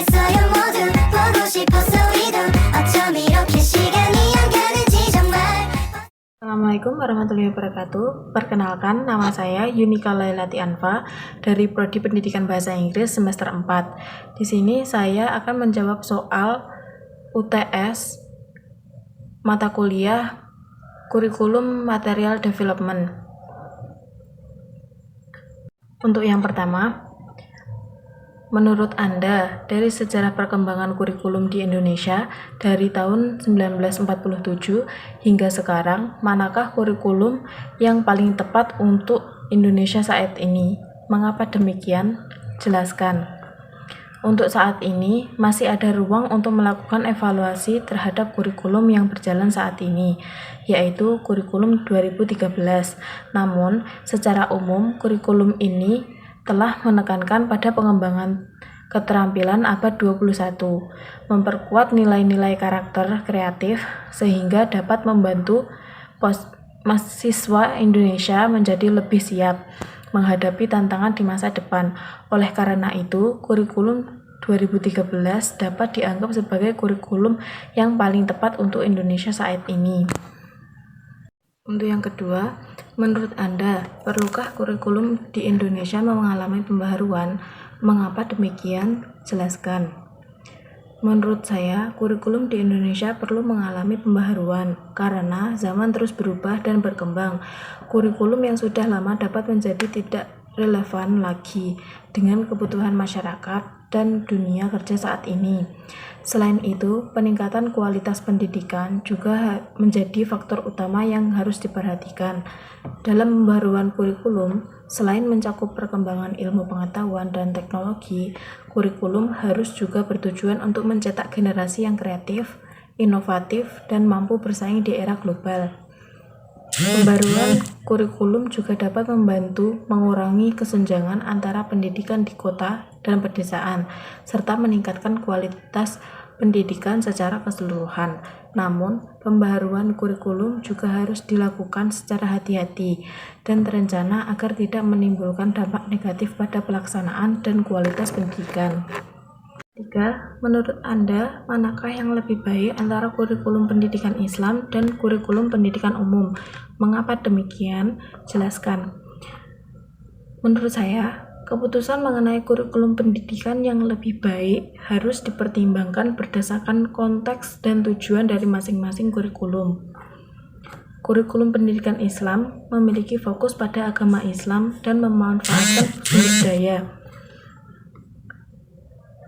있어요 모두 보고 싶었어 이도 어쩜 이렇게 시간이 안 가는지 정말. Assalamualaikum warahmatullahi wabarakatuh. Perkenalkan, nama saya Yunika Lailati Anfa dari Prodi Pendidikan Bahasa Inggris semester 4. Di sini saya akan menjawab soal UTS mata kuliah Kurikulum Material Development. Untuk yang pertama, menurut Anda, dari sejarah perkembangan kurikulum di Indonesia dari tahun 1947 hingga sekarang, manakah kurikulum yang paling tepat untuk Indonesia saat ini? Mengapa demikian? Jelaskan. Untuk saat ini, masih ada ruang untuk melakukan evaluasi terhadap kurikulum yang berjalan saat ini, yaitu kurikulum 2013. Namun, secara umum, kurikulum ini telah menekankan pada pengembangan keterampilan abad 21, memperkuat nilai-nilai karakter kreatif, sehingga dapat membantu mahasiswa Indonesia menjadi lebih siap menghadapi tantangan di masa depan. Oleh karena itu, kurikulum 2013 dapat dianggap sebagai kurikulum yang paling tepat untuk Indonesia saat ini. Untuk yang kedua, menurut Anda, perlukah kurikulum di Indonesia mengalami pembaharuan? Mengapa demikian? Jelaskan. Menurut saya, kurikulum di Indonesia perlu mengalami pembaharuan karena zaman terus berubah dan berkembang. Kurikulum yang sudah lama dapat menjadi tidak relevan lagi dengan kebutuhan masyarakat dan dunia kerja saat ini. Selain itu, peningkatan kualitas pendidikan juga menjadi faktor utama yang harus diperhatikan. Dalam pembaharuan kurikulum, selain mencakup perkembangan ilmu pengetahuan dan teknologi, kurikulum harus juga bertujuan untuk mencetak generasi yang kreatif, inovatif, dan mampu bersaing di era global. Pembaruan kurikulum juga dapat membantu mengurangi kesenjangan antara pendidikan di kota dan pedesaan, serta meningkatkan kualitas pendidikan secara keseluruhan. Namun, pembaharuan kurikulum juga harus dilakukan secara hati-hati dan terencana agar tidak menimbulkan dampak negatif pada pelaksanaan dan kualitas pendidikan. 3. Menurut Anda, manakah yang lebih baik antara kurikulum pendidikan Islam dan kurikulum pendidikan umum? Mengapa demikian? Jelaskan. Menurut saya, keputusan mengenai kurikulum pendidikan yang lebih baik harus dipertimbangkan berdasarkan konteks dan tujuan dari masing-masing kurikulum. Kurikulum pendidikan Islam memiliki fokus pada agama Islam dan memanfaatkan budaya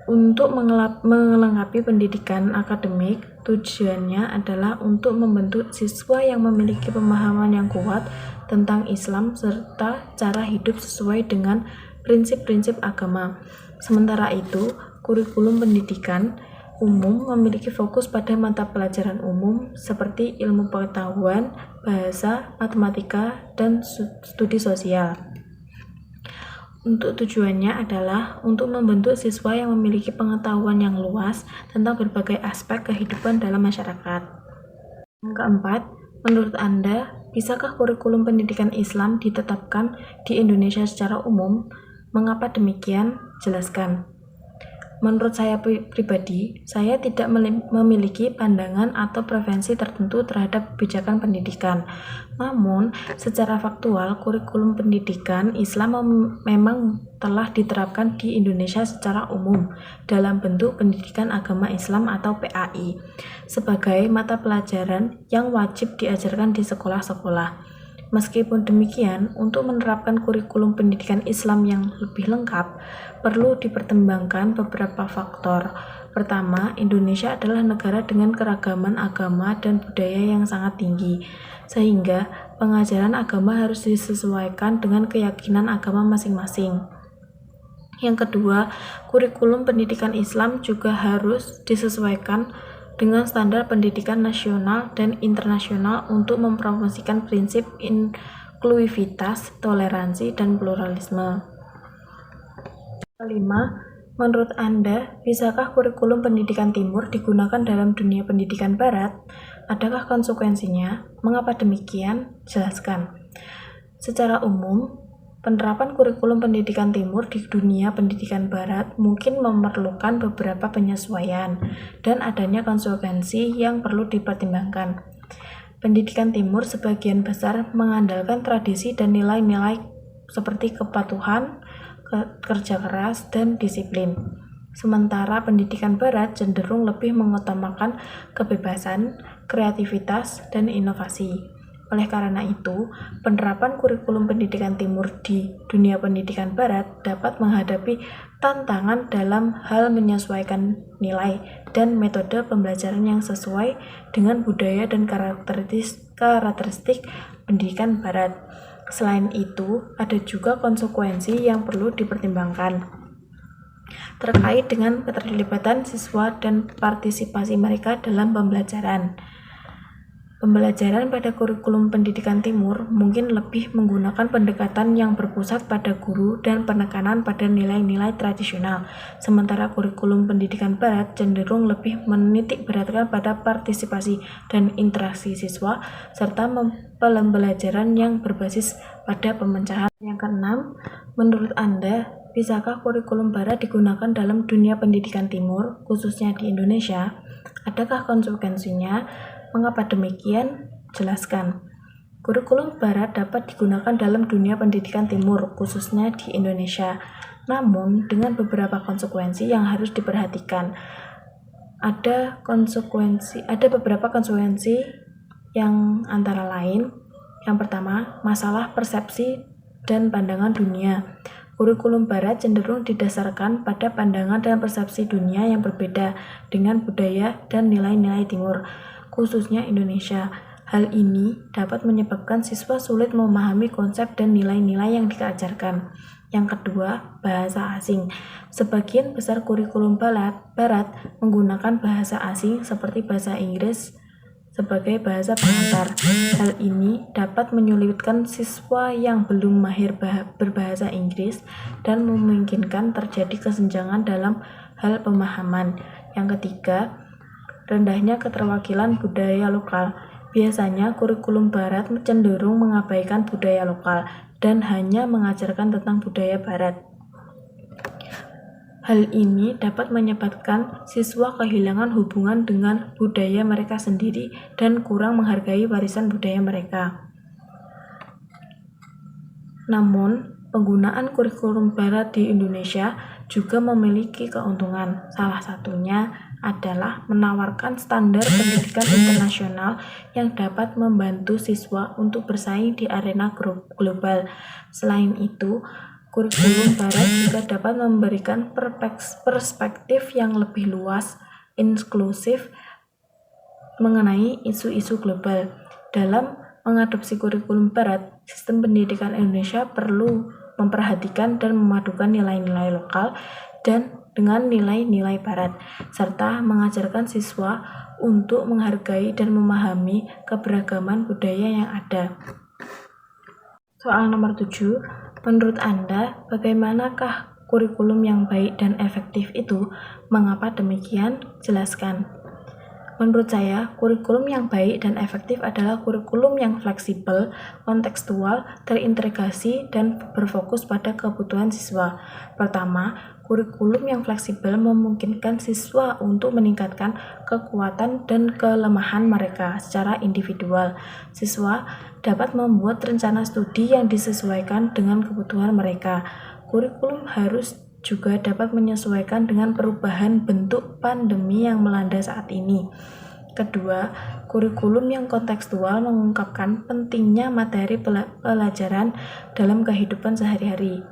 untuk melengkapi pendidikan akademik. Tujuannya adalah untuk membentuk siswa yang memiliki pemahaman yang kuat tentang Islam serta cara hidup sesuai dengan prinsip-prinsip agama. Sementara itu, kurikulum pendidikan umum memiliki fokus pada mata pelajaran umum seperti ilmu pengetahuan, bahasa, matematika, dan studi sosial. Untuk tujuannya adalah untuk membentuk siswa yang memiliki pengetahuan yang luas tentang berbagai aspek kehidupan dalam masyarakat. Yang keempat, menurut Anda, bisakah kurikulum pendidikan Islam ditetapkan di Indonesia secara umum? Mengapa demikian? Jelaskan. Menurut saya pribadi, saya tidak memiliki pandangan atau preferensi tertentu terhadap kebijakan pendidikan. Namun, secara faktual, kurikulum pendidikan Islam memang telah diterapkan di Indonesia secara umum dalam bentuk pendidikan agama Islam atau PAI sebagai mata pelajaran yang wajib diajarkan di sekolah-sekolah. Meskipun demikian, untuk menerapkan kurikulum pendidikan Islam yang lebih lengkap, perlu dipertimbangkan beberapa faktor. Pertama, Indonesia adalah negara dengan keragaman agama dan budaya yang sangat tinggi, sehingga pengajaran agama harus disesuaikan dengan keyakinan agama masing-masing. Yang kedua, kurikulum pendidikan Islam juga harus disesuaikan dengan standar pendidikan nasional dan internasional untuk mempromosikan prinsip inklusivitas, toleransi, dan pluralisme. Kelima, menurut Anda, bisakah kurikulum pendidikan Timur digunakan dalam dunia pendidikan Barat? Adakah konsekuensinya? Mengapa demikian? Jelaskan. Secara umum, Penerapan kurikulum pendidikan timur di dunia pendidikan barat mungkin memerlukan beberapa penyesuaian dan adanya konsekuensi yang perlu dipertimbangkan. Pendidikan timur sebagian besar mengandalkan tradisi dan nilai-nilai seperti kepatuhan, kerja keras, dan disiplin. Sementara pendidikan barat cenderung lebih mengutamakan kebebasan, kreativitas, dan inovasi. Oleh karena itu, penerapan kurikulum pendidikan timur di dunia pendidikan barat dapat menghadapi tantangan dalam hal menyesuaikan nilai dan metode pembelajaran yang sesuai dengan budaya dan karakteristik pendidikan barat. Selain itu, ada juga konsekuensi yang perlu dipertimbangkan terkait dengan keterlibatan siswa dan partisipasi mereka dalam pembelajaran. Pembelajaran pada kurikulum pendidikan timur mungkin lebih menggunakan pendekatan yang berpusat pada guru dan penekanan pada nilai-nilai tradisional, sementara kurikulum pendidikan barat cenderung lebih menitik beratkan pada partisipasi dan interaksi siswa, serta pembelajaran yang berbasis pada pemecahan. Yang keenam, menurut Anda, bisakah kurikulum barat digunakan dalam dunia pendidikan timur, khususnya di Indonesia? Adakah konsekuensinya? Mengapa demikian? Jelaskan. Kurikulum barat dapat digunakan dalam dunia pendidikan timur, khususnya di Indonesia. Namun, dengan beberapa konsekuensi yang harus diperhatikan. Ada beberapa konsekuensi yang antara lain. Yang pertama, masalah persepsi dan pandangan dunia. Kurikulum barat cenderung didasarkan pada pandangan dan persepsi dunia yang berbeda dengan budaya dan nilai-nilai timur, khususnya Indonesia. Hal ini dapat menyebabkan siswa sulit memahami konsep dan nilai-nilai yang diajarkan. Yang kedua, bahasa asing. Sebagian besar kurikulum barat menggunakan bahasa asing seperti bahasa Inggris sebagai bahasa pengantar. Hal ini dapat menyulitkan siswa yang belum mahir berbahasa Inggris dan memungkinkan terjadi kesenjangan dalam hal pemahaman. Yang ketiga, rendahnya keterwakilan budaya lokal. Biasanya kurikulum barat cenderung mengabaikan budaya lokal dan hanya mengajarkan tentang budaya barat. Hal ini dapat menyebabkan siswa kehilangan hubungan dengan budaya mereka sendiri dan kurang menghargai warisan budaya mereka. Namun, penggunaan kurikulum barat di Indonesia juga memiliki keuntungan. Salah satunya adalah menawarkan standar pendidikan internasional yang dapat membantu siswa untuk bersaing di arena global. Selain itu, kurikulum barat juga dapat memberikan perspektif yang lebih luas, inklusif mengenai isu-isu global. Dalam mengadopsi kurikulum barat, sistem pendidikan Indonesia perlu memperhatikan dan memadukan nilai-nilai lokal dan dengan nilai-nilai barat, serta mengajarkan siswa untuk menghargai dan memahami keberagaman budaya yang ada. Soal nomor 7, menurut Anda, bagaimanakah kurikulum yang baik dan efektif itu? Mengapa demikian? Jelaskan. Menurut saya, kurikulum yang baik dan efektif adalah kurikulum yang fleksibel, kontekstual, terintegrasi, dan berfokus pada kebutuhan siswa. Pertama, kurikulum yang fleksibel memungkinkan siswa untuk meningkatkan kekuatan dan kelemahan mereka secara individual. Siswa dapat membuat rencana studi yang disesuaikan dengan kebutuhan mereka. Kurikulum harus juga dapat menyesuaikan dengan perubahan bentuk pandemi yang melanda saat ini. Kedua, kurikulum yang kontekstual mengungkapkan pentingnya materi pelajaran dalam kehidupan sehari-hari.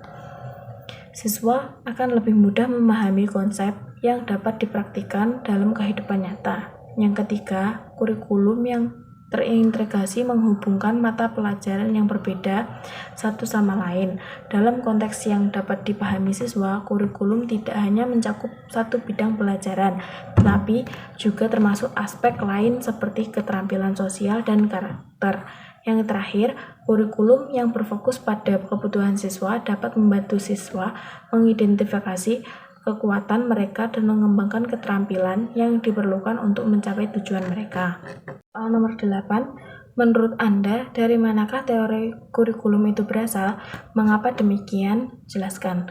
Siswa akan lebih mudah memahami konsep yang dapat dipraktikkan dalam kehidupan nyata. Yang ketiga, kurikulum yang terintegrasi menghubungkan mata pelajaran yang berbeda satu sama lain. Dalam konteks yang dapat dipahami siswa, kurikulum tidak hanya mencakup satu bidang pelajaran, tetapi juga termasuk aspek lain seperti keterampilan sosial dan karakter. Yang terakhir, kurikulum yang berfokus pada kebutuhan siswa dapat membantu siswa mengidentifikasi kekuatan mereka dan mengembangkan keterampilan yang diperlukan untuk mencapai tujuan mereka. Nomor 8, Menurut Anda, dari manakah teori kurikulum itu berasal? Mengapa demikian? Jelaskan.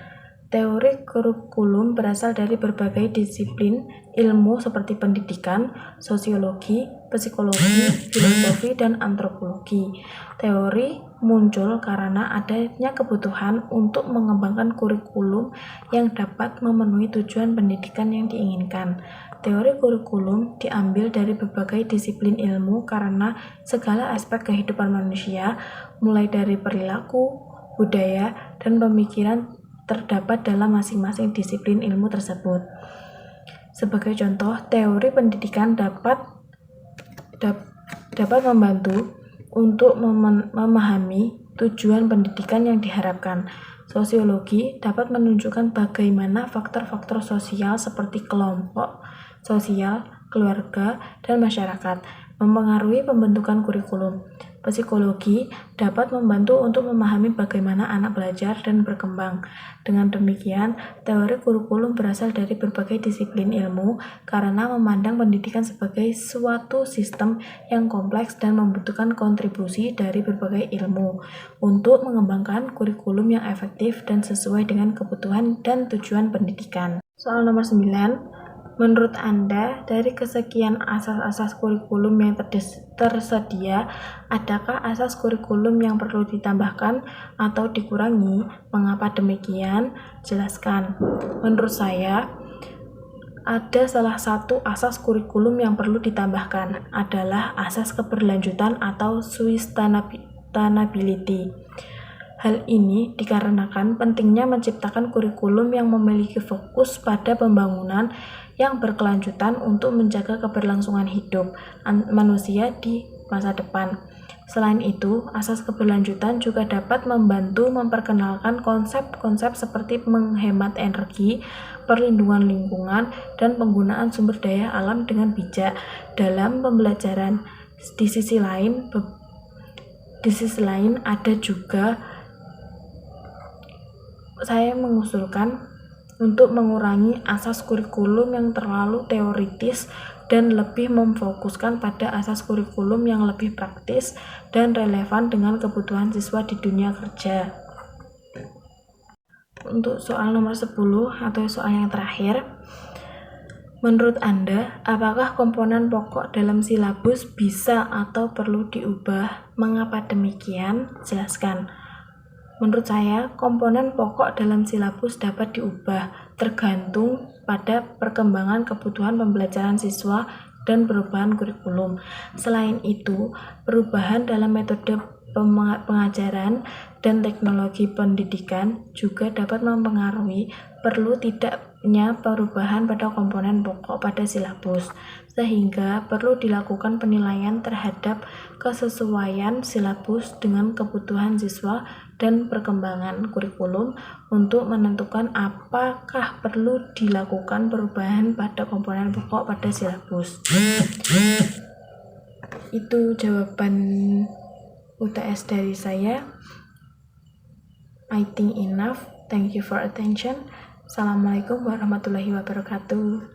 Teori kurikulum berasal dari berbagai disiplin ilmu seperti pendidikan, sosiologi, psikologi, filosofi, dan antropologi. Teori muncul karena adanya kebutuhan untuk mengembangkan kurikulum yang dapat memenuhi tujuan pendidikan yang diinginkan. Teori kurikulum diambil dari berbagai disiplin ilmu karena segala aspek kehidupan manusia, mulai dari perilaku, budaya, dan pemikiran terdapat dalam masing-masing disiplin ilmu tersebut. Sebagai contoh, teori pendidikan dapat membantu untuk memahami tujuan pendidikan yang diharapkan. Sosiologi dapat menunjukkan bagaimana faktor-faktor sosial seperti kelompok sosial, keluarga, dan masyarakat mempengaruhi pembentukan kurikulum. Psikologi dapat membantu untuk memahami bagaimana anak belajar dan berkembang. Dengan demikian, teori kurikulum berasal dari berbagai disiplin ilmu karena memandang pendidikan sebagai suatu sistem yang kompleks dan membutuhkan kontribusi dari berbagai ilmu untuk mengembangkan kurikulum yang efektif dan sesuai dengan kebutuhan dan tujuan pendidikan. Soal nomor 9. Menurut Anda, dari kesekian asas-asas kurikulum yang tersedia, adakah asas kurikulum yang perlu ditambahkan atau dikurangi? Mengapa demikian? Jelaskan. Menurut saya, ada salah satu asas kurikulum yang perlu ditambahkan, adalah asas keberlanjutan atau sustainability. Hal ini dikarenakan pentingnya menciptakan kurikulum yang memiliki fokus pada pembangunan yang berkelanjutan untuk menjaga keberlangsungan hidup manusia di masa depan. Selain itu, asas keberlanjutan juga dapat membantu memperkenalkan konsep-konsep seperti menghemat energi, perlindungan lingkungan, dan penggunaan sumber daya alam dengan bijak dalam pembelajaran. Di sisi lain, ada juga saya mengusulkan untuk mengurangi asas kurikulum yang terlalu teoritis dan lebih memfokuskan pada asas kurikulum yang lebih praktis dan relevan dengan kebutuhan siswa di dunia kerja. Untuk soal nomor 10 atau soal yang terakhir, menurut Anda, apakah komponen pokok dalam silabus bisa atau perlu diubah? Mengapa demikian? Jelaskan. Menurut saya, komponen pokok dalam silabus dapat diubah, tergantung pada perkembangan kebutuhan pembelajaran siswa dan perubahan kurikulum. Selain itu, perubahan dalam metode pengajaran dan teknologi pendidikan juga dapat mempengaruhi perlu tidaknya perubahan pada komponen pokok pada silabus, sehingga perlu dilakukan penilaian terhadap kesesuaian silabus dengan kebutuhan siswa dan perkembangan kurikulum untuk menentukan apakah perlu dilakukan perubahan pada komponen pokok pada silabus. Itu jawaban UTS dari saya. I think enough. Thank you for attention. Assalamualaikum warahmatullahi wabarakatuh.